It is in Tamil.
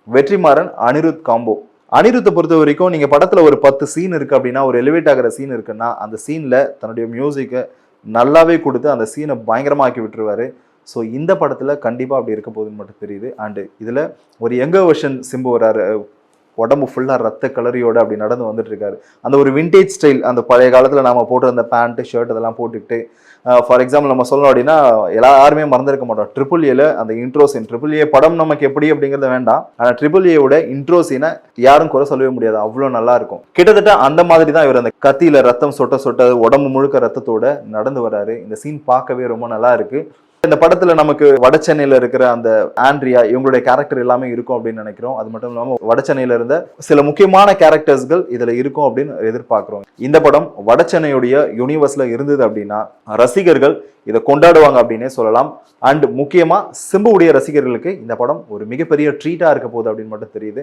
வெற்றிமாறன் அனிருத் காம்போ. அனிருத்தை பொறுத்த வரைக்கும் நீங்க படத்துல ஒரு 10 சீன் இருக்கு அப்படின்னா, ஒரு எலிவேட் ஆகிற சீன் இருக்குன்னா அந்த சீன்ல தன்னுடைய மியூசிக்கை நல்லாவே கொடுத்து அந்த சீனை பயங்கரமாக்கி விட்டுருவாரு. ஸோ இந்த படத்துல கண்டிப்பா அப்படி இருக்க போகுதுன்னு மட்டும் தெரியுது. அண்ட் இதுல ஒரு யங்கர் வெர்ஷன் சிம்பு வராரு, உடம்பு ஃபுல்லாக ரத்த கலரியோட அப்படி நடந்து வந்துட்டு இருக்காரு. அந்த ஒரு விண்டேஜ் ஸ்டைல், அந்த பழைய காலத்தில் நம்ம போட்டு அந்த பேண்ட் ஷர்ட் அதெல்லாம் போட்டுக்கிட்டு, ஃபார் எக்ஸாம்பிள் நம்ம சொல்லணும் அப்படின்னா யாருமே மறந்துருக்க மாட்டோம் ட்ரிபிள் ஏல அந்த இன்ட்ரோ சீன். ட்ரிபிள் ஏ படம் நமக்கு எப்படி அப்படிங்கிறது வேண்டாம், ஆனால் ட்ரிபிள் ஏவோட இன்ட்ரோ சீனை யாரும் குறை சொல்லவே முடியாது, அவ்வளோ நல்லா இருக்கும். கிட்டத்தட்ட அந்த மாதிரி தான் இவர் அந்த கத்தியில ரத்தம் சொட்ட சொட்ட உடம்பு முழுக்க ரத்தத்தோட நடந்து வராரு. இந்த சீன் பார்க்கவே ரொம்ப நல்லா இருக்கு. இந்த படத்துல நமக்கு வட சென்னையில இருக்கிற அந்த ஆண்ட்ரியா இவங்களுடைய கேரக்டர் எல்லாமே இருக்கும் அப்படின்னு நினைக்கிறோம். அது மட்டும் இல்லாம வட சென்னையில இருந்த சில முக்கியமான கேரக்டர்ஸ்கள் இதுல இருக்கும் அப்படின்னு எதிர்பார்க்கிறோம். இந்த படம் வட சென்னையுடைய யூனிவர்ஸ்ல இருந்தது அப்படின்னா ரசிகர்கள் இதை கொண்டாடுவாங்க அப்படின்னே சொல்லலாம். அண்ட் முக்கியமா சிம்புவுடைய ரசிகர்களுக்கு இந்த படம் ஒரு மிகப்பெரிய ட்ரீட்டா இருக்க போகுது அப்படின்னு மட்டும் தெரியுது.